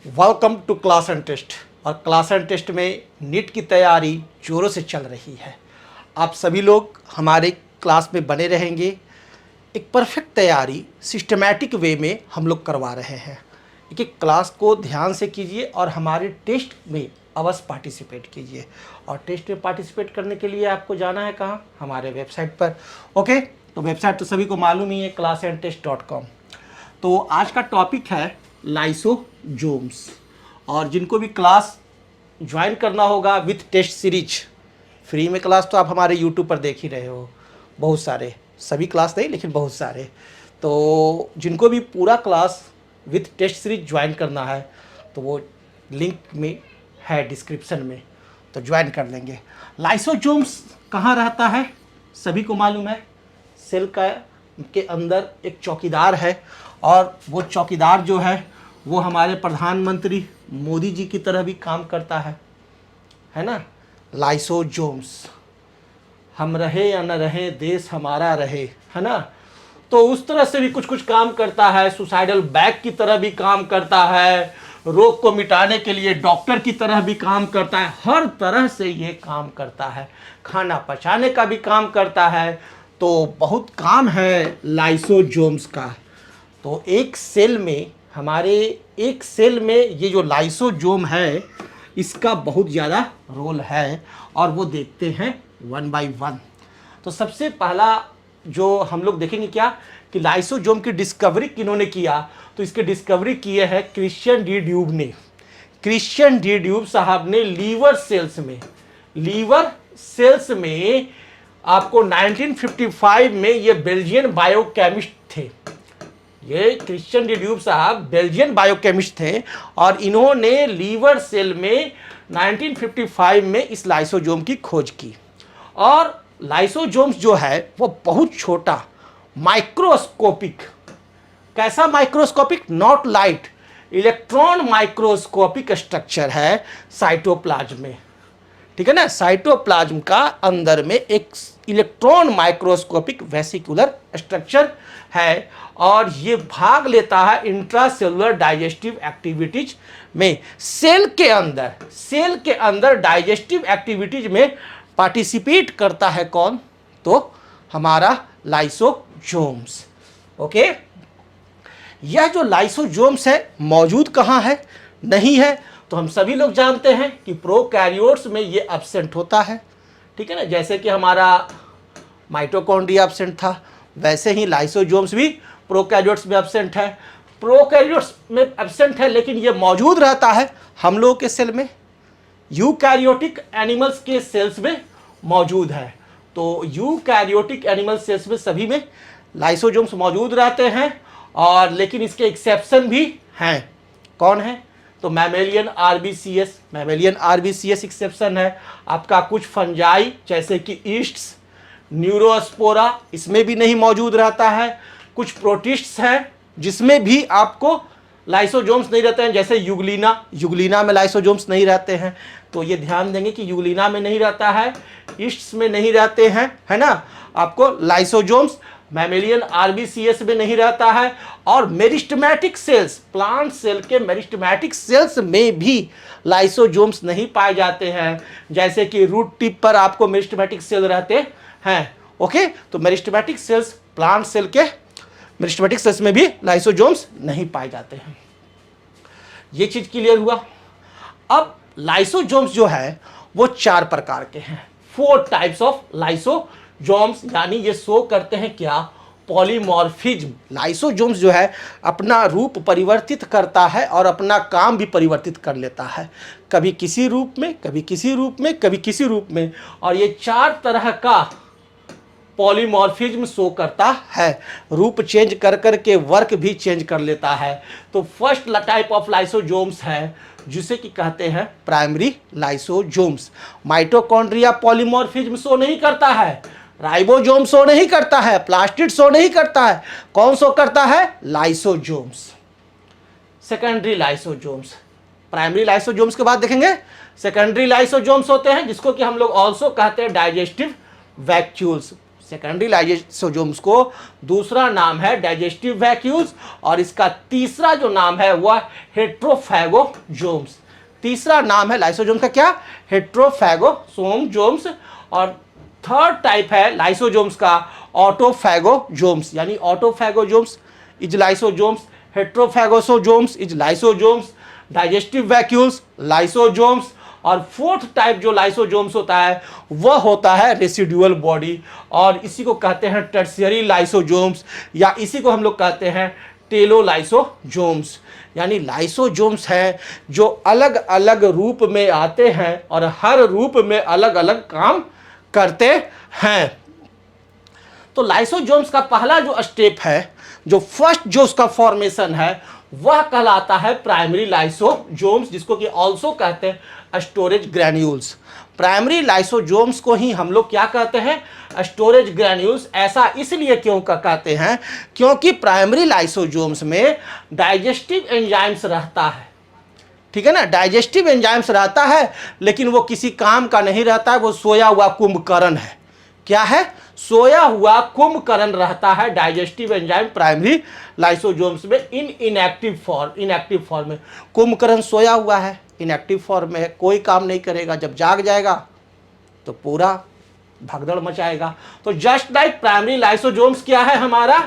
Welcome to class and test. और class and test में NEET की तैयारी ज़ोरों से चल रही है। आप सभी लोग हमारे क्लास में बने रहेंगे। एक परफेक्ट तैयारी सिस्टमैटिक वे में हम लोग करवा रहे हैं। एक एक क्लास को ध्यान से कीजिए और हमारे टेस्ट में अवश्य पार्टिसिपेट कीजिए। और टेस्ट में पार्टिसिपेट करने के लिए आपको जाना है कहाँ? हमारे वेबसाइट पर। ओके, तो वेबसाइट तो सभी को मालूम ही है, classandtest.com। तो आज का टॉपिक है लाइसोजोम्स। और जिनको भी क्लास ज्वाइन करना होगा विथ टेस्ट सीरीज, फ्री में क्लास तो आप हमारे यूट्यूब पर देख ही रहे हो, बहुत सारे, सभी क्लास नहीं लेकिन बहुत सारे। तो जिनको भी पूरा class with test series join करना है तो वो लिंक में है डिस्क्रिप्शन में, तो ज्वाइन कर लेंगे। लाइसोजोम्स कहाँ रहता है सभी को मालूम है। सेल का के अंदर एक चौकीदार है, और वो चौकीदार जो है वो हमारे प्रधानमंत्री मोदी जी की तरह भी काम करता है ना। लाइसोजोम्स, हम रहे या न रहे देश हमारा रहे, है ना। तो उस तरह से भी कुछ कुछ काम करता है। सुसाइडल बैग की तरह भी काम करता है, रोग को मिटाने के लिए डॉक्टर की तरह भी काम करता है। हर तरह से ये काम करता है। खाना पचाने का भी काम करता है। तो बहुत काम है लाइसोजोम्स का। तो एक सेल में, हमारे एक सेल में ये जो लाइसोजोम है इसका बहुत ज़्यादा रोल है, और वो देखते हैं वन बाय वन। तो सबसे पहला जो हम लोग देखेंगे क्या कि लाइसोजोम की डिस्कवरी किन्होंने किया, तो इसकी डिस्कवरी किए हैं क्रिश्चियन डी ड्यूब ने। क्रिश्चियन डी ड्यूब साहब ने लीवर सेल्स में आपको 1955 में ये बेल्जियन बायोकेमिस्ट थे। ये क्रिश्चियन डी ड्यूब साहब बेल्जियन बायोकेमिस्ट थे, और इन्होंने लीवर सेल में 1955 में इस लाइसोजोम की खोज की। और लाइसोजोम्स जो है वो बहुत छोटा माइक्रोस्कोपिक, कैसा microscopic, not light, electron microscopic structure है साइटोप्लाज्म में, ठीक है ना। साइटोप्लाज्म का अंदर में एक इलेक्ट्रॉन माइक्रोस्कोपिक वेसिकुलर स्ट्रक्चर है, और ये भाग लेता है इंट्रासेलुलर डाइजेस्टिव एक्टिविटीज में। सेल के अंदर डाइजेस्टिव एक्टिविटीज में पार्टिसिपेट करता है कौन? तो हमारा लाइसोजोम्स। ओके, यह जो लाइसोजोम्स है मौजूद कहाँ है? नहीं है तो हम सभी लोग जानते हैं कि प्रोकैरियोट्स में ये एब्सेंट होता है, ठीक है ना। जैसे कि हमारा माइटोकॉन्ड्रिया एब्सेंट था, वैसे ही लाइसोजोम्स भी प्रोकैरियोट्स में एब्सेंट है। प्रोकैरियोट्स में एब्सेंट है, लेकिन ये मौजूद रहता है हम लोगों के सेल में, यूकैरियोटिक एनिमल्स के सेल्स में मौजूद है। तो यूकैरियोटिक एनिमल सेल्स में सभी में लाइसोजोम्स मौजूद रहते हैं, और लेकिन इसके एक्सेप्शन भी हैं। कौन है? तो मैमेलियन आरबीसीएस एक्सेप्शन है। आपका कुछ फंजाई जैसे कि ईस्ट्स, न्यूरोस्पोरा, इसमें भी नहीं मौजूद रहता है। कुछ प्रोटिस्ट्स हैं जिसमें भी आपको लाइसोजोम्स नहीं रहते हैं, जैसे युगलिना में लाइसोजोम्स नहीं रहते हैं। तो ये ध्यान देंगे कि युगलिना में नहीं रहता है, ईस्ट्स में नहीं रहते हैं, है ना। आपको लाइसोजोम्स मैमेलियन आरबीसीएस में नहीं रहता है। और मेरिस्टेमेटिक सेल्स, प्लांट सेल के मेरिस्टेमेटिक सेल्स में भी लाइसोजोम्स नहीं पाए जाते हैं, जैसे कि रूट टिप पर आपको मेरिस्टेमेटिक सेल रहते हैं। ओके, तो मेरिस्टेमेटिक सेल्स, प्लांट सेल के मेरिस्टेमेटिक सेल्स में भी लाइसोजोम्स नहीं पाए जाते हैं। ये चीज क्लियर हुआ। अब लाइसोजोम्स जो है वो 4 प्रकार के हैं, 4 टाइप्स ऑफ लाइसोजोम्स, यानी ये शो करते हैं क्या? पॉलीमॉर्फिज्म। लाइसोजोम्स जो है अपना रूप परिवर्तित करता है और अपना काम भी परिवर्तित कर लेता है, कभी किसी रूप में, कभी किसी रूप में, कभी किसी रूप में। और ये 4 तरह का पॉलीमॉर्फिज्म शो करता है, रूप चेंज कर कर के वर्क भी चेंज कर लेता है। तो फर्स्ट टाइप ऑफ लाइसोजोम्स है जिसे कि कहते हैं primary lysosomes. Mitochondria polymorphism show नहीं करता है, राइबोसोम शो नहीं करता है, प्लास्टिड शो नहीं करता है। कौन शो करता है? Lysosomes. Secondary lysosomes. Primary lysosomes के बाद देखेंगे सेकेंडरी लाइसोजोम्स होते हैं, जिसको कि हम लोग ऑल्सो कहते हैं डाइजेस्टिव वैक्यूल्स। सेकेंडरी लाइसोसोम्स को दूसरा नाम है डाइजेस्टिव वैक्यूल्स, और इसका तीसरा जो नाम है वह हेट्रोफैगोजोम्स। तीसरा नाम है लाइसोसोम का क्या? हेट्रोफैगोसोमजोम्स। और थर्ड टाइप है लाइसोसोम्स का ऑटोफैगोजोम्स, यानी autophagosomes is lysosomes, heterophagosomes is lysosomes, digestive vacuoles lysosomes. और फोर्थ टाइप जो लाइसोसोम्स होता है वह होता है रेसिडुअल बॉडी, और इसी को कहते हैं टर्शियरी लाइसोसोम्स, या इसी को हम लोग कहते हैं टेलोलाइसोसोम्स। यानी लाइसोसोम्स हैं जो अलग अलग रूप में आते हैं और हर रूप में अलग अलग काम करते हैं। तो लाइसोसोम्स का पहला जो स्टेप है, जो फर्स्ट जो उसका फॉर्मेशन है, वह कहलाता है प्राइमरी लाइसोसोम्स, जिसको कि ऑल्सो कहते हैं स्टोरेज ग्रैन्यूल्स। प्राइमरी लाइसोसोम्स को ही हम लोग क्या कहते हैं? Storage granules. ऐसा इसलिए क्यों कहते हैं? क्योंकि प्राइमरी लाइसोसोम्स में डाइजेस्टिव एंजाइम्स रहता है, ठीक है ना, डाइजेस्टिव एंजाइम्स रहता है, लेकिन वो किसी काम का नहीं रहता है, वो सोया हुआ कुंभकर्ण है। क्या है? सोया हुआ कुंभकर्ण रहता है डाइजेस्टिव एंजाइम प्राइमरी लाइसोसोम्स में इनएक्टिव फॉर्म में। कुंभकर्ण सोया हुआ है, इनएक्टिव फॉर्म में है, कोई काम नहीं करेगा। जब जाग जाएगा तो पूरा भगदड़ मचाएगा। तो जस्ट लाइक प्राइमरी लाइसोसोम्स क्या है? हमारा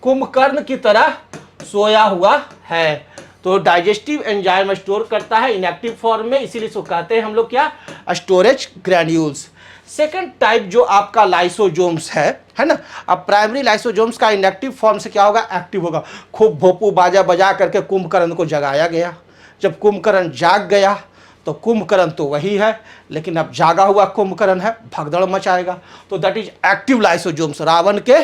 कुंभकर्ण की तरह सोया हुआ है। तो डाइजेस्टिव एंजाइम स्टोर करता है इनएक्टिव फॉर्म में, इसीलिए इसको कहते हैं हम लोग क्या? Storage granules. सेकेंड टाइप जो आपका लाइसोसोम्स है ना, अब प्राइमरी लाइसोसोम्स का इनएक्टिव फॉर्म से क्या होगा? एक्टिव होगा। खूब भोपू बाजा बजा करके कुंभकर्ण को जगाया गया। जब कुंभकर्ण जाग गया तो कुंभकर्ण तो वही है, लेकिन अब जागा हुआ कुंभकर्ण है, भगदड़ मचाएगा। तो that is active lysosomes, Ravan के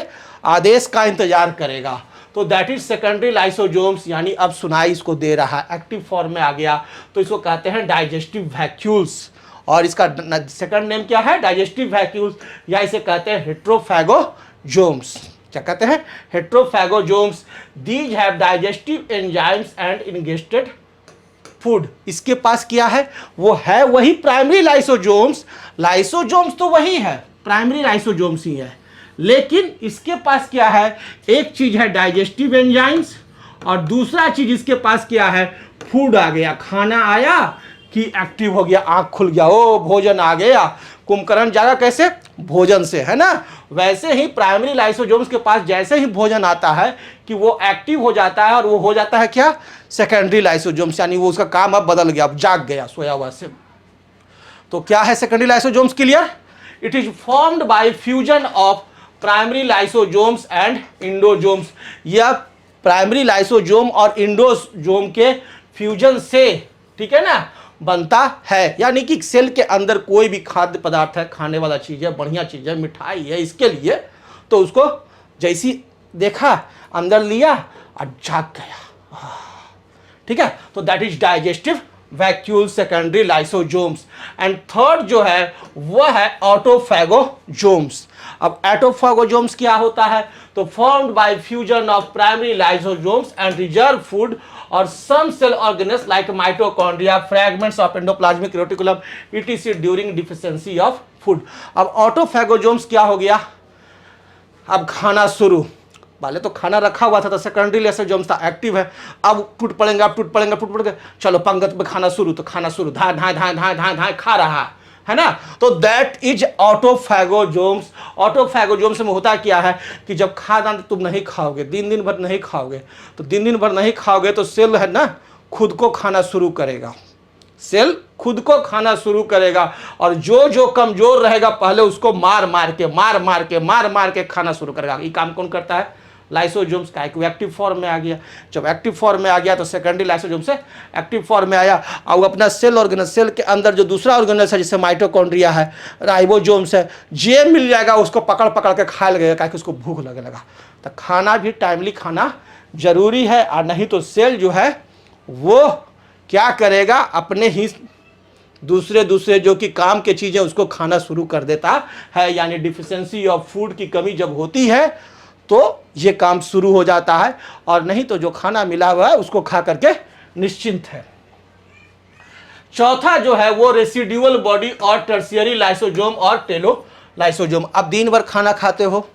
आदेश का इंतजार करेगा। तो दैट इज सेकेंडरी लाइसोसोम्स, यानी अब सुनाई इसको दे रहा है, एक्टिव फॉर्म में आ गया, तो इसको कहते हैं डाइजेस्टिव वैक्यूल्स। और इसका सेकंड नेम क्या है? डाइजेस्टिव वैक्यूल्स, या इसे कहते हैं हेट्रोफैगोजोम्स। क्या कहते हैं? Heterophagosomes. These have digestive enzymes and ingested food. इसके पास क्या है? वो है वही प्राइमरी लाइसोसोम्स। लाइसोसोम्स तो वही है, प्राइमरी लाइसोसोम्स ही है, लेकिन इसके पास क्या है? एक चीज है डाइजेस्टिव एंजाइम्स, और दूसरा चीज इसके पास क्या है? फूड आ गया, खाना आया कि एक्टिव हो गया, आंख खुल गया, ओ भोजन आ गया। कुंभकर्ण जागा कैसे? भोजन से, है ना। वैसे ही प्राइमरी लाइसोसोम्स के पास जैसे ही भोजन आता है कि वो एक्टिव हो जाता है, और वो हो जाता है क्या? सेकेंडरी लाइसोसोम्स, यानी वो उसका काम अब बदल गया, अब जाग गया सोया हुआ से। तो क्या है secondary lysosomes? Clear? It is formed by fusion of primary lysosomes and endosomes. यह प्राइमरी लाइसोसोम और इंडोसोम के फ्यूजन से, ठीक है ना, बनता है। यानी कि सेल के अंदर कोई भी खाद्य पदार्थ है, खाने वाला चीज है, बढ़िया चीज है, मिठाई है, इसके लिए तो उसको जैसी देखा अंदर लिया और जाग गया, ठीक है। तो that is digestive vacuole secondary lysosomes. And third जो है वह है ऑटोफैगोजोम्स। अब ऑटोफैगोजोम्स क्या होता है? तो formed by fusion of primary lysosomes and reserve food और some cell organelles like mitochondria, fragments of endoplasmic reticulum etc during deficiency of food. अब ऑटोफैगोजोम्स क्या हो गया? अब खाना शुरू, पहले तो खाना रखा हुआ था तो सेकेंडरी लाइसोसोम्स था, एक्टिव है, अब टूट पड़ेंगे, चलो पंगत में खाना शुरू, तो खाना शुरू, धाए धाए धाए धाए धाए धाए खा रहा है ना। तो दैट इज ऑटोफैगोजोम्स। ऑटोफैगोजोम्स में होता क्या है कि जब खाना तुम नहीं खाओगे, दिन भर नहीं खाओगे, तो दिन भर नहीं खाओगे तो सेल है ना खुद को खाना शुरू करेगा, सेल खुद को खाना शुरू करेगा, और जो जो कमजोर रहेगा पहले उसको मार मार के खाना शुरू करेगा। ये काम कौन करता है? लाइसोसोम्स का। एक एक्टिव फॉर्म में आ गया, जब एक्टिव फॉर्म में आ गया तो सेकेंडरी लाइसोसोम से एक्टिव फॉर्म में आया, और वो अपना सेल ऑर्गेनल, सेल के अंदर जो दूसरा ऑर्गेनल्स है जैसे माइटोकॉन्ड्रिया है, राइबोसोम्स है, जे मिल जाएगा उसको पकड़ के खाया लगेगा, क्या कि उसको भूख लगे लगा। तो खाना भी टाइमली खाना जरूरी है, और नहीं तो सेल जो है वो क्या करेगा? अपने ही दूसरे जो कि काम के चीज़ें उसको खाना शुरू कर देता है। यानी डिफिशिएंसी ऑफ फूड की कमी जब होती है तो ये काम शुरू हो जाता है, और नहीं तो जो खाना मिला हुआ है उसको खा करके निश्चिंत है। चौथा जो है वो रेसिडुअल बॉडी और टर्शियरी लाइसोसोम और टेलो लाइसोजोम। अब दिन भर खाना खाते हो,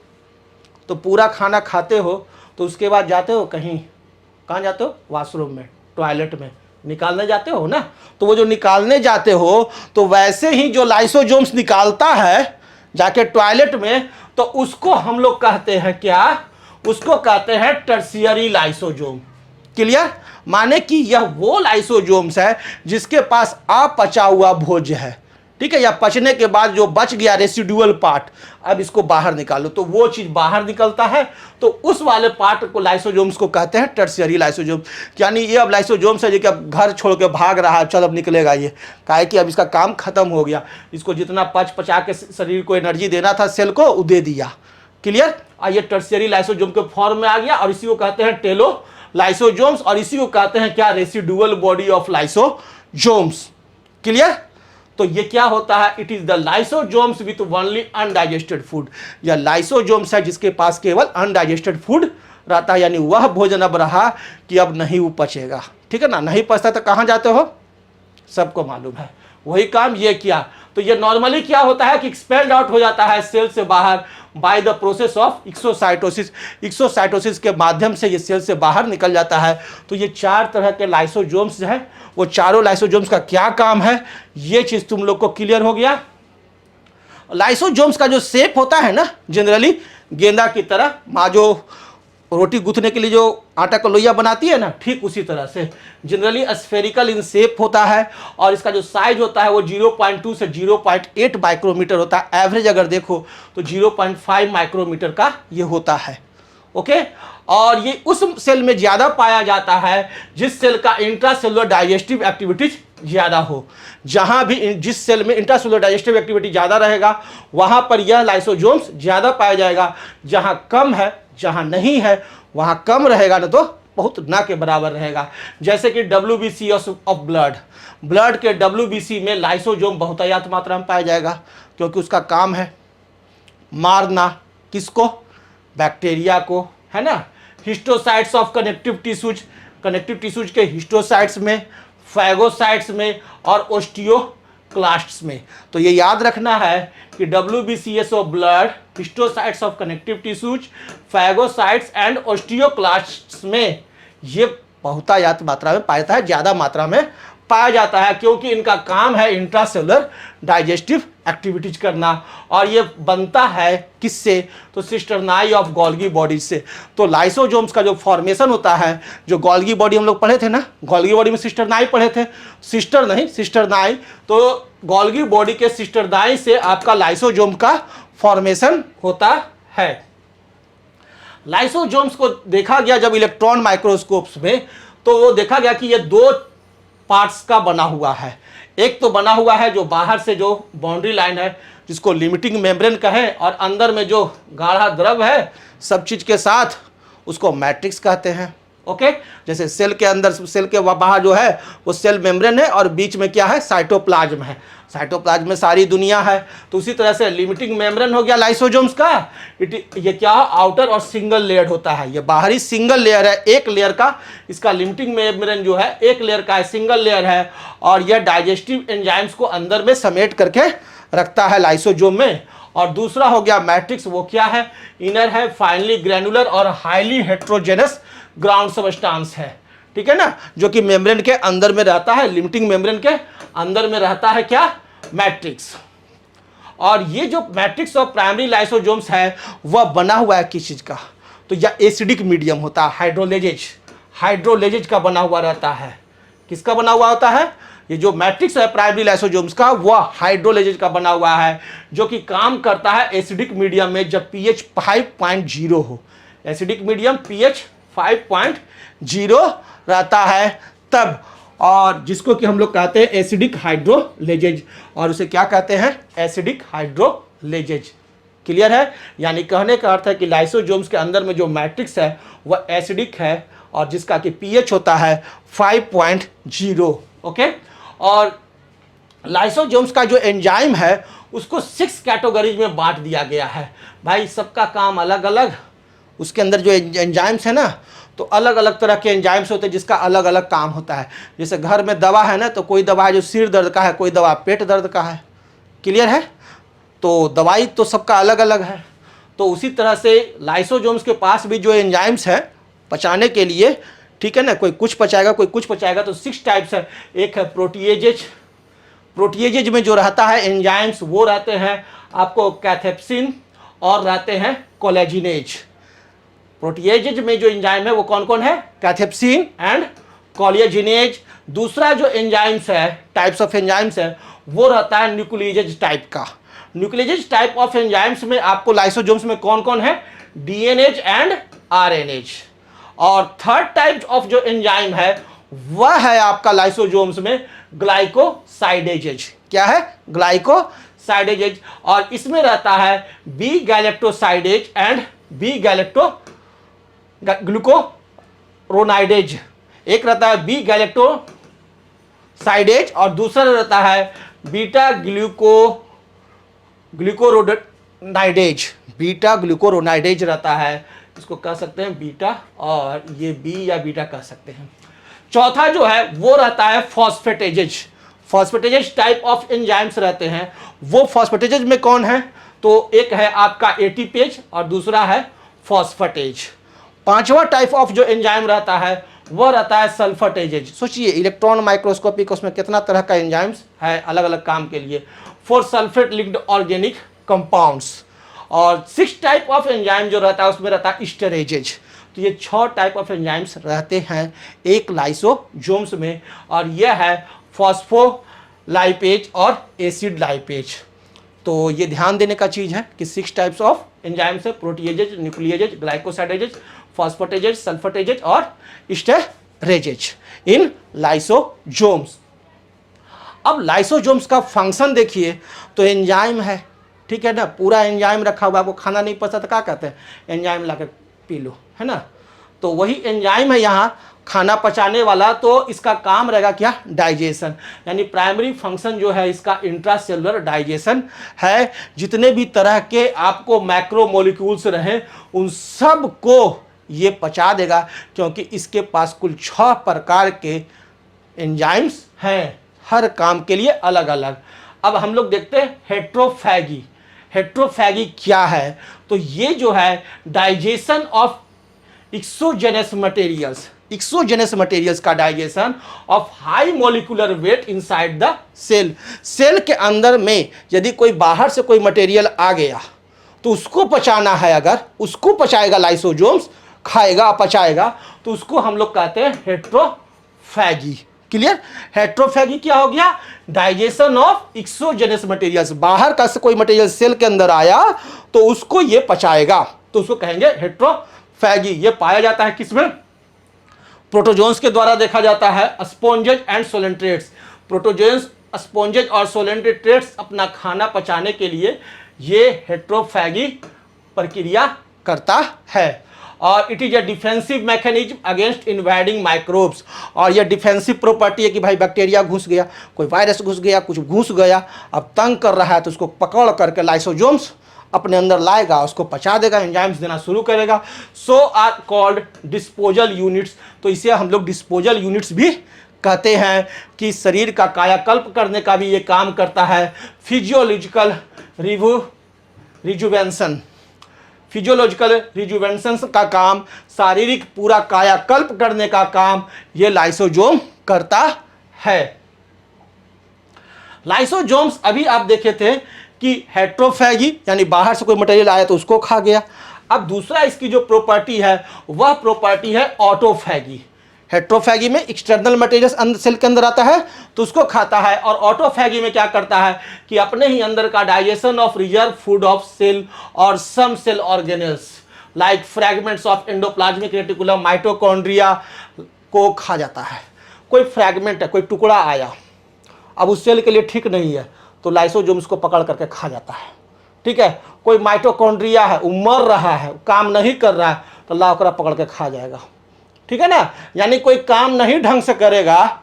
तो पूरा खाना खाते हो तो उसके बाद जाते हो कहीं, कहाँ जाते हो? वॉशरूम में, टॉयलेट में निकालने जाते हो ना। तो वो जो निकालने जाते हो तो वैसे ही जो लाइसोजोम्स निकालता है जाके टॉयलेट में, तो उसको हम लोग कहते हैं क्या? उसको कहते हैं टर्शियरी लाइसोजोम। क्लियर? माने कि यह वो लाइसोजोम्स है जिसके पास अपचा हुआ भोज्य है, ठीक है, या पचने के बाद जो बच गया रेसिडुअल पार्ट, अब इसको बाहर निकालो, तो वो चीज बाहर निकलता है, तो उस वाले पार्ट को लाइसोजोम्स को कहते हैं टर्शियरी लाइसोजोम। यानी ये अब लाइसोजोम्स है जो कि अब घर छोड़ के भाग रहा है, चल अब निकलेगा ये, काहे कि अब इसका काम खत्म हो गया, इसको जितना पचा के शरीर को एनर्जी देना था सेल को, वो दे दिया। क्लियर? और ये टर्शियरी लाइसोजोम के फॉर्म में आ गया, और इसी को कहते हैं टेलो लाइसोजोम्स, और इसी को कहते हैं क्या? Residual body of lysosomes. Clear? तो ये क्या होता है? It is the lysosomes with only undigested food. या लाइसोजोम्स है जिसके पास केवल अनडाइजेस्टेड फूड रहता है, यानी वह भोजन अब रहा कि अब नहीं वो पचेगा, ठीक है ना। नहीं पचता तो कहाँ जाते हो? सबको मालूम है, वही काम ये किया। तो ये नॉर्मली क्या होता है कि एक्सपेल्ड आउट हो जाता है सेल से बाहर by the process of exocytosis. Exocytosis के माध्यम से ये सेल से बाहर निकल जाता है। तो ये 4 तरह के लाइसोजोम्स है, वो चारों लाइसोजोम्स का क्या काम है, ये चीज तुम लोग को क्लियर हो गया। लाइसोजोम्स का जो शेप होता है ना, जनरली गेंदा की तरह, माँ जो रोटी गूंथने के लिए जो आटा का लोइया बनाती है ना, ठीक उसी तरह से जनरली स्फेरिकल इन शेप होता है, और इसका जो साइज होता है वो 0.2 से 0.8 माइक्रोमीटर होता है। एवरेज अगर देखो तो 0.5 माइक्रोमीटर का ये होता है। ओके, और ये उस सेल में ज़्यादा पाया जाता है जिस सेल का इंट्रासेलुलर डाइजेस्टिव एक्टिविटीज ज़्यादा हो। जहाँ भी जिस सेल में इंट्रासेलुलर डाइजेस्टिव एक्टिविटी ज़्यादा रहेगा वहाँ पर यह लाइसोजोम्स ज़्यादा पाया जाएगा। जहाँ कम है, जहाँ नहीं है, वहाँ कम रहेगा ना, तो बहुत ना के बराबर रहेगा। जैसे कि WBC ऑफ ब्लड के WBC में लाइसोजोम बहुतायत मात्रा में पाया जाएगा, क्योंकि उसका काम है मारना किसको? बैक्टीरिया को, है ना। हिस्टोसाइट्स ऑफ कनेक्टिव टिश्यूज के हिस्टोसाइट्स में, फैगोसाइट्स में और ओस्टियोक्लास्ट्स में। तो ये याद रखना है कि WBCS of blood, histiocytes of connective tissues, phagocytes and osteoclasts में ये बहुतायत मात्रा में पाया जाता है, ज़्यादा मात्रा में पाया जाता है, क्योंकि इनका काम है इंट्रासेलुलर डाइजेस्टिव एक्टिविटीज करना। और ये बनता है किससे? तो सिस्टरनाई ऑफ गोल्गी बॉडी से। तो लाइसोजोम्स का जो फॉर्मेशन होता है, जो गोल्गी बॉडी हम लोग पढ़े थे ना, गोल्गी बॉडी में सिस्टरनाई पढ़े थे, सिस्टर नहीं सिस्टरनाई। तो गोल्गी बॉडी के सिस्टरनाई से आपका लाइसोजोम का फॉर्मेशन होता है। लाइसोजोम्स को देखा गया जब इलेक्ट्रॉन माइक्रोस्कोप्स में, तो वो देखा गया कि ये 2 पार्ट्स का बना हुआ है। एक तो बना हुआ है जो बाहर से जो बाउंड्री लाइन है जिसको लिमिटिंग मेम्ब्रेन कहें, और अंदर में जो गाढ़ा द्रव है सब चीज के साथ, उसको मैट्रिक्स कहते हैं। ओके, जैसे सेल के अंदर, सेल के बाहर जो है वो सेल मेम्ब्रेन है, और बीच में क्या है? साइटोप्लाज्म है। साइटोप्लाज्म में सारी दुनिया है। तो उसी तरह से लिमिटिंग मेम्ब्रेन हो गया लाइसोजोम्स का। ये क्या? आउटर और सिंगल लेयर होता है। ये बाहरी सिंगल लेयर है, एक लेयर का। इसका लिमिटिंग मेम्ब्रेन जो है एक लेयर का है, सिंगल लेयर है, और यह डाइजेस्टिव एंजाइम्स को अंदर में समेट करके रखता है लाइसोजोम में। और दूसरा हो गया मैट्रिक्स, वो क्या है? इनर है, फाइनली ग्रैनुलर और हाईली हेट्रोजेनस ग्राउंड सबस्टांस है, ठीक है ना, जो कि मेम्ब्रेन के अंदर में रहता है। लिमिटिंग मेम्ब्रेन के अंदर में रहता है क्या? मैट्रिक्स। और ये जो मैट्रिक्स ऑफ प्राइमरी लाइसोजोम्स है वह बना हुआ है किस चीज का? तो यह एसिडिक मीडियम होता है, हाइड्रोलेजेज का बना हुआ रहता है। किसका बना हुआ होता है? ये जो मैट्रिक्स है प्राइमरी लाइसोजोम्स का, वह हाइड्रोलेजेज का बना हुआ है, जो कि काम करता है एसिडिक मीडियम में जब pH 5.0 हो। एसिडिक मीडियम pH 5.0 रहता है तब, और जिसको कि हम लोग कहते हैं एसिडिक हाइड्रोलेजेज, और उसे क्या कहते हैं? एसिडिक हाइड्रोलेजेज। क्लियर है? यानी कहने का अर्थ है कि लाइसोजोम्स के अंदर में जो मैट्रिक्स है वह एसिडिक है, और जिसका कि pH होता है 5.0। ओके, और लाइसोजोम्स का जो एंजाइम है उसको 6 कैटेगरीज में बांट दिया गया है। भाई सबका काम अलग अलग, उसके अंदर जो एंजाइम्स है ना, तो अलग अलग तरह के एंजाइम्स होते हैं जिसका अलग अलग काम होता है। जैसे घर में दवा है ना, तो कोई दवा है जो सिर दर्द का है, कोई दवा पेट दर्द का है। क्लियर है? तो दवाई तो सबका अलग अलग है। तो उसी तरह से लाइसोसोम्स के पास भी जो एंजाइम्स है पचाने के लिए, ठीक है ना, कोई कुछ पचाएगा कोई कुछ पचाएगा। तो 6 टाइप्स है। एक है प्रोटीएजेज। प्रोटीएजेज में जो रहता है एंजाइम्स वो रहते हैं आपको कैथेप्सिन और रहते हैं कोलेजिनेज। प्रोटीएजेज में जो एंजाइम है वो कौन कौन है? Cathepsin and collagenase. दूसरा जो एंजाइम्स है, टाइप्स ऑफ एंजाइम्स है, वो रहता है न्यूक्लिएजेज टाइप का। न्यूक्लिएजेज टाइप ऑफ एंजाइम्स में आपको लाइसोसोम्स में कौन कौन है? DNAs and RNase. और थर्ड टाइप ऑफ जो एंजाइम है वह है आपका लाइसोसोम्स में ग्लाइकोसाइडेजेज। क्या है? ग्लाइकोसाइडेजेज। और इसमें रहता है बी गैलेक्टोसाइडेज एंड बी ग्लूकोरोनाइडेज। एक रहता है बी गैलेक्टोसाइडेज और दूसरा रहता है बीटा ग्लूकोरोनाइडेज। बीटा ग्लूकोरोनाइडेज रहता है, इसको कह सकते हैं बीटा, और ये बी या बीटा कह सकते हैं। चौथा जो है वो रहता है फॉस्फेटेजेज। फॉस्फेटेजेज टाइप ऑफ एंजाइम्स रहते हैं। वो फॉस्फेटेजेज में कौन है? तो एक है आपका एटीपेज और दूसरा है फॉस्फेटेज। पांचवा टाइप ऑफ जो एंजाइम रहता है वो रहता है सल्फेटेजेज। सोचिए इलेक्ट्रॉन माइक्रोस्कोपिक, उसमें कितना तरह का एंजाइम्स है अलग अलग काम के लिए, for sulphate linked organic compounds. और 6 टाइप ऑफ एंजाइम जो रहता है उसमें रहता है स्टेरेजेज। तो ये 6 टाइप ऑफ एंजाइम्स रहते हैं एक लाइसोसोम्स में, और यह है फॉस्फोलाइपेज और एसिड लाइपेज। तो ये ध्यान देने का चीज़ है कि 6 टाइप्स ऑफ एंजाइम्स है, प्रोटीएजेज, न्यूक्लिएजेज, ग्लाइकोसाइडेजेज, फॉस्फेटेजेज, सल्फेटेजेज और स्टेरेजेज इन लाइसोसोम्स। अब लाइसोसोम्स का फंक्शन देखिए, तो एंजाइम है, ठीक है ना, पूरा एंजाइम रखा हुआ, आपको खाना नहीं पसंद तो क्या कहते हैं? एंजाइम ला कर पी लो, है ना। तो वही एंजाइम है यहाँ खाना पचाने वाला। तो इसका काम रहेगा क्या? डाइजेशन। यानी प्राइमरी फंक्शन जो है इसका इंट्रासेलुलर डाइजेशन है। जितने भी तरह के आपको मैक्रो मॉलिक्यूल्स रहे उन सब को ये पचा देगा, क्योंकि इसके पास कुल 6 प्रकार के एंजाइम्स हैं, हर काम के लिए अलग अलग। अब हम लोग देखते हैं हेट्रोफैगी। हेट्रोफैगी क्या है? तो ये जो है digestion of exogenous materials, exogenous materials का digestion of high molecular weight inside the cell. Cell के अंदर में यदि कोई बाहर से कोई मटेरियल आ गया तो उसको पचाना है, अगर उसको पचाएगा लाइसोसोम्स, खाएगा पचाएगा, तो उसको हम लोग कहते हैं हेट्रोफैगी। क्लियर? हेट्रोफैगी क्या हो गया? Digestion of exogenous materials. बाहर का से कोई मटेरियल सेल के अंदर आया तो उसको ये पचाएगा, तो उसको कहेंगे हेट्रोफैगी। ये पाया जाता है किसमें? प्रोटोजोन्स के द्वारा देखा जाता है, स्पॉन्जेज एंड सोलेंट्रेट्स। प्रोटोजोन्स, स्पॉन्जेज और सोलेंट्रेट्स अपना खाना पचाने के लिए ये हेट्रोफैगी प्रक्रिया करता है। और it is a defensive mechanism against invading microbes. और यह डिफेंसिव प्रॉपर्टी है कि भाई बैक्टीरिया घुस गया, कोई वायरस घुस गया, कुछ घुस गया, अब तंग कर रहा है, तो उसको पकड़ करके लाइसोसोम्स अपने अंदर लाएगा, उसको पचा देगा, एंजाइम्स देना शुरू करेगा। सो आर कॉल्ड डिस्पोजल यूनिट्स। तो इसे हम लोग डिस्पोजल यूनिट्स भी कहते हैं कि शरीर का कायाकल्प करने का भी ये काम करता है। फिजियोलॉजिकल रिजुवेंशन, फिजियोलॉजिकल रिजुवेंशन का काम, शारीरिक पूरा कायाकल्प करने का काम ये लाइसोसोम करता है। लाइसोसोम्स अभी आप देखे थे कि हेट्रोफैगी यानी बाहर से कोई मटेरियल आया तो उसको खा गया। अब दूसरा इसकी जो प्रॉपर्टी है वह प्रॉपर्टी है ऑटोफैगी। हेट्रोफैगी में एक्सटर्नल मटेरियल अंदर सेल के अंदर आता है तो उसको खाता है, और ऑटोफैगी में क्या करता है कि अपने ही अंदर का digestion of reserve food of cell और some cell organelles like fragments of endoplasmic reticulum, mitochondria को खा जाता है। कोई फ्रैगमेंट है, कोई टुकड़ा आया, अब उस सेल के लिए ठीक नहीं है तो लाइसोसोम्स को पकड़ करके खा जाता है। ठीक है, कोई माइटोकॉन्ड्रिया है, वो मर रहा है, काम नहीं कर रहा है, तो ला ओकरा पकड़ के खा जाएगा। ठीक है ना, यानी कोई काम नहीं ढंग से करेगा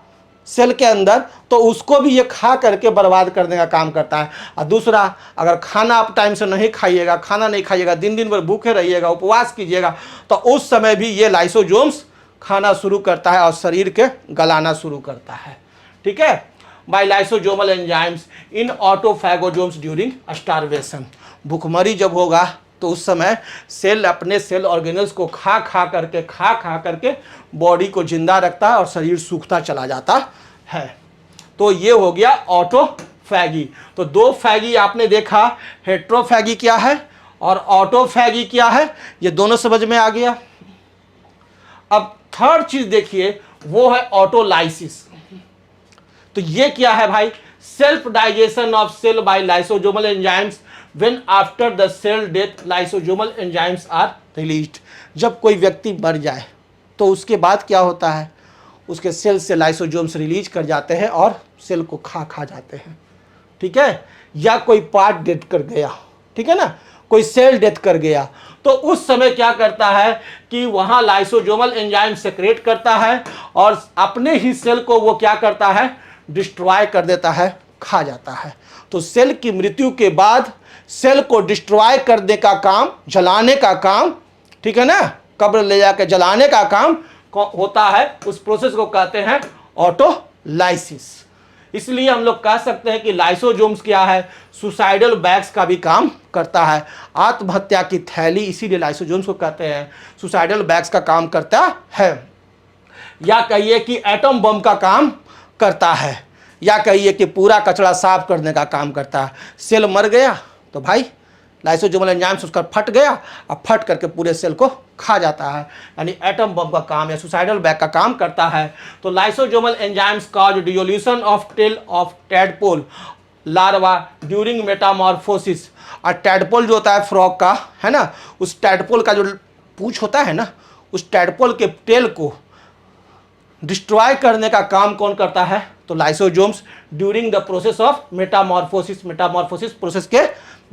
सेल के अंदर तो उसको भी ये खा करके बर्बाद करने का काम करता है। और दूसरा, अगर खाना आप टाइम से नहीं खाइएगा, खाना नहीं खाइएगा, दिन दिन भर भूखे रहिएगा, उपवास कीजिएगा, तो उस समय भी ये लाइसोसोम्स खाना शुरू करता है और शरीर के गलाना शुरू करता है। ठीक है, by lysosomal enzymes in autophagosomes during starvation। भूखमरी जब होगा तो उस समय सेल अपने सेल ऑर्गेनल्स को खा खा करके बॉडी को जिंदा रखता है और शरीर सूखता चला जाता है। तो ये हो गया ऑटोफैगी। तो दो फैगी आपने देखा, हेट्रोफैगी क्या है और ऑटोफैगी क्या है, ये दोनों समझ में आ गया। अब थर्ड चीज देखिए, वो है ऑटोलाइसिस। तो ये क्या है भाई, self digestion of cell by lysosomal enzymes when after the cell death lysosomal enzymes are released. जब कोई व्यक्ति मर जाए तो उसके बाद क्या होता है, उसके सेल से लाइसोसोम्स रिलीज कर जाते हैं और सेल को खा जाते हैं, ठीक है। या कोई पार्ट डेथ कर गया, ठीक है ना, कोई सेल डेथ कर गया, तो उस समय क्या करता है कि वहां लाइसोसोमल एंजाइम सेक्रेट करता है और अपने ही सेल को वो क्या करता है, डिस्ट्रॉय कर देता है, खा जाता है। तो सेल की मृत्यु के बाद सेल को डिस्ट्रॉय करने का काम, जलाने का काम, ठीक है ना, कब्र ले जाकर जलाने का काम होता है, उस प्रोसेस को कहते हैं ऑटोलाइसिस। इसलिए हम लोग कह सकते हैं कि लाइसोसोम्स क्या है, सुसाइडल बैग्स का भी काम करता है, आत्महत्या की थैली, इसीलिए लाइसोसोम्स को कहते हैं सुसाइडल बैग्स का काम करता है। या कहिए कि एटम बम का काम करता है, या कहिए कि पूरा कचरा साफ करने का काम करता है। सेल मर गया तो भाई लाइसोसोमल एंजाइम्स उसका फट गया, अब फट करके पूरे सेल को खा जाता है, यानी एटम बम का काम या सुसाइडल बैग का काम करता है। तो lysosomal enzymes cause dissolution of tail of tadpole larva during metamorphosis. और टैडपोल जो होता है फ्रॉग का, है ना, उस टैडपोल का जो पूंछ होता है ना, उस टैडपोल के टेल को डिस्ट्रॉय करने का काम कौन करता है, तो lysosomes during the process of metamorphosis, metamorphosis process के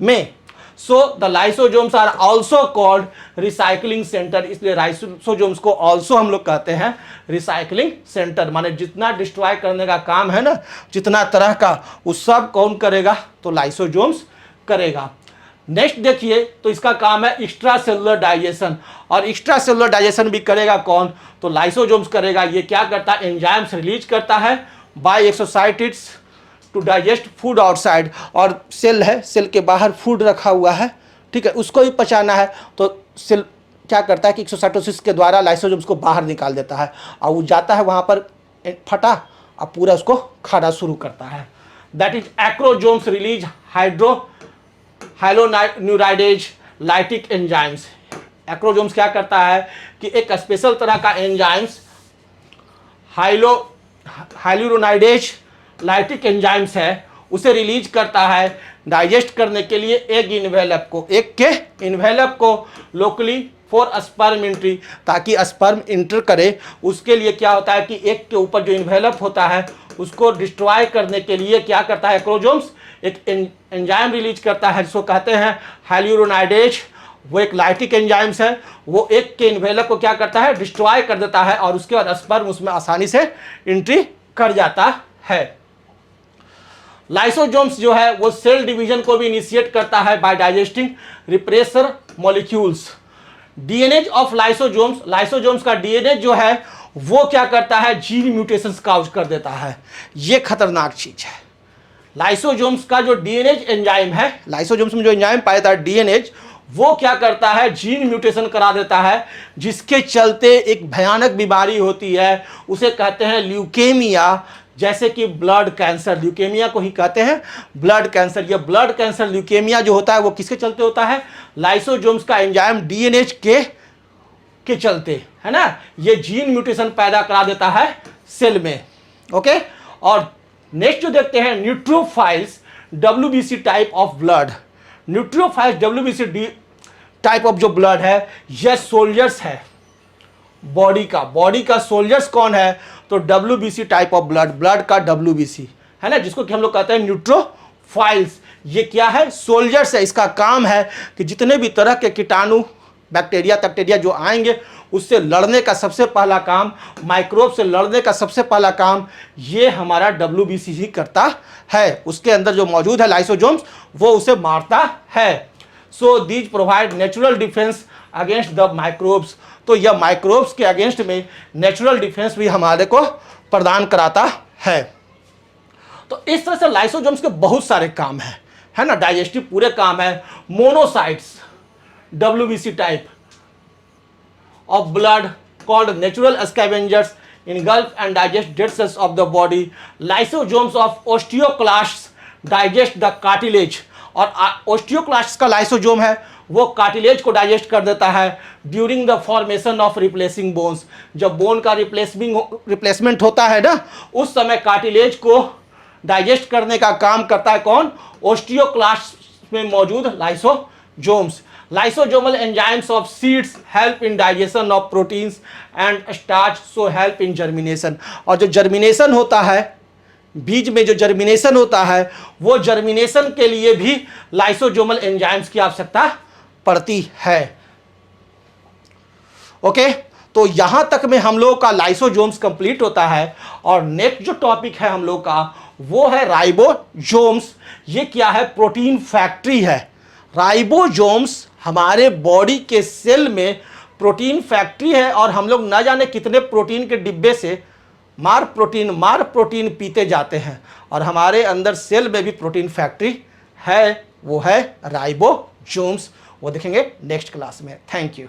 में। So the lysosomes are also called recycling centre. इसलिए लाइसोसोम्स को आल्सो हम लोग कहते हैं रिसाइकलिंग सेंटर, माने जितना डिस्ट्रॉय करने का काम है ना, जितना तरह का, उस सब कौन करेगा, तो लाइसोसोम्स करेगा। नेक्स्ट देखिए, तो इसका काम है एक्स्ट्रा सेलुलर डाइजेशन, और एक्स्ट्रा सेलुलर डाइजेशन भी करेगा कौन, तो लाइसोसोम्स करेगा। ये क्या करता है, एंजाइम्स रिलीज करता है by exocytosis to digest food outside. और सेल है, सेल के बाहर फूड रखा हुआ है, ठीक है, उसको भी पचाना है, तो सेल क्या करता है कि एक्सोसाइटोसिस के द्वारा लाइसोसोम्स को बाहर निकाल देता है, और वो जाता है वहाँ पर फटा, और पूरा उसको खाना शुरू करता है। That is acrosomes release hyaluronidase lytic enzymes. Acrosomes क्या करता है कि एक स्पेशल तरह का एंजाइम्स हाइलुरोनाइडेज लाइटिक एंजाइम्स है, उसे रिलीज करता है डाइजेस्ट करने के लिए एग इन्वेलप को, एग के इन्वेलप को लोकली फॉर स्पर्म एंट्री, ताकि स्पर्म इंटर करे। उसके लिए क्या होता है कि एग के ऊपर जो इन्वेलप होता है उसको डिस्ट्रॉय करने के लिए क्या करता है, एक्रोसोम्स एक एंजाइम रिलीज करता है जिसको कहते हैं हाइलुरोनाइडेज। वो एक लाइटिक एंजाइम्स है, वो एग के इन्वेलप को क्या करता है, डिस्ट्रॉय कर देता है, और उसके बाद स्पर्म उसमें आसानी से एंट्री कर जाता है। लाइसोसोम्स जो है वो सेल डिवीजन को भी इनिशिएट करता है by digesting repressor molecules. DNA of lysosomes, lysosomes का डीएनए जो है वो क्या करता है, जीन म्यूटेशंस काउज कर देता है। ये खतरनाक चीज है। लाइसोसोम्स का जो डीएनए एंजाइम है, लाइसोसोम्स में जो एंजाइम पाया था डीएनए, वो क्या करता है, जीन म्यूटेशन करा देता है, जिसके चलते एक भयानक बीमारी होती है, उसे कहते हैं ल्यूकेमिया। जैसे कि ब्लड कैंसर, ल्यूकेमिया को ही कहते हैं ब्लड कैंसर। ये ब्लड कैंसर ल्यूकेमिया जो होता है वो किसके चलते होता है, लाइसोसोम्स का एंजाइम डीएनए के चलते, है ना। ये जीन म्यूटेशन पैदा करा देता है सेल में, ओके। और नेक्स्ट जो देखते हैं, neutrophils WBC type of blood. Neutrophils WBC type of जो ब्लड है, यह सोल्जर्स है बॉडी का सोल्जर्स कौन है, तो WBC type of blood, blood का डब्ल्यूबीसी, है ना, जिसको कि हम लोग कहते हैं न्यूट्रोफाइल्स। ये क्या है, सोल्जर्स है। इसका काम है कि जितने भी तरह के कीटाणु, बैक्टीरिया जो आएंगे, उससे लड़ने का सबसे पहला काम, माइक्रोब से लड़ने का सबसे पहला काम ये हमारा डब्ल्यूबीसी ही करता है। उसके अंदर जो मौजूद है लाइसोसोम्स, वो उसे मारता है। So these provide natural defence against the microbes. तो यह माइक्रोब्स के अगेंस्ट में नेचुरल डिफेंस भी हमारे को प्रदान कराता है। तो इस तरह से लाइसोसोम्स के बहुत सारे काम हैं, है ना, डाइजेस्टिव पूरे काम है। Monocytes WBC type of blood called natural scavengers engulf and digest dead cells of the body. Lysosomes of osteoclasts digest the cartilage. और osteoclasts का लाइसोजोम है वो कार्टिलेज को डाइजेस्ट कर देता है during the formation of replacing bones. जब bone का रिप्लेसमेंट होता है ना, उस समय कार्टिलेज को डाइजेस्ट करने का काम करता है कौन? ओस्टियोक्लास्ट में मौजूद lysosomes. Lysosomal enzymes of seeds help in digestion of proteins and starch, so help in germination. और जो जर्मिनेशन होता है, बीज में जो जर्मिनेशन होता है, वो जर्मिनेशन के लिए भी लाइसोजोमल एंजाइम्स की आवश्यकता पड़ती है। ओके, तो यहां तक में हम लोग का लाइसोजोम्स कंप्लीट होता है। और नेक्स्ट जो टॉपिक है हम लोग का वो है राइबोसोम्स। ये क्या है? प्रोटीन फैक्ट्री है। राइबोसोम्स हमारे बॉडी के सेल में प्रोटीन फैक्ट्री है और हम लोग ना जाने कितने प्रोटीन के डिब्बे से मार प्रोटीन पीते जाते हैं और हमारे अंदर सेल में भी प्रोटीन फैक्ट्री है, वो है राइबोसोम्स। वो देखेंगे नेक्स्ट क्लास में। Thank you.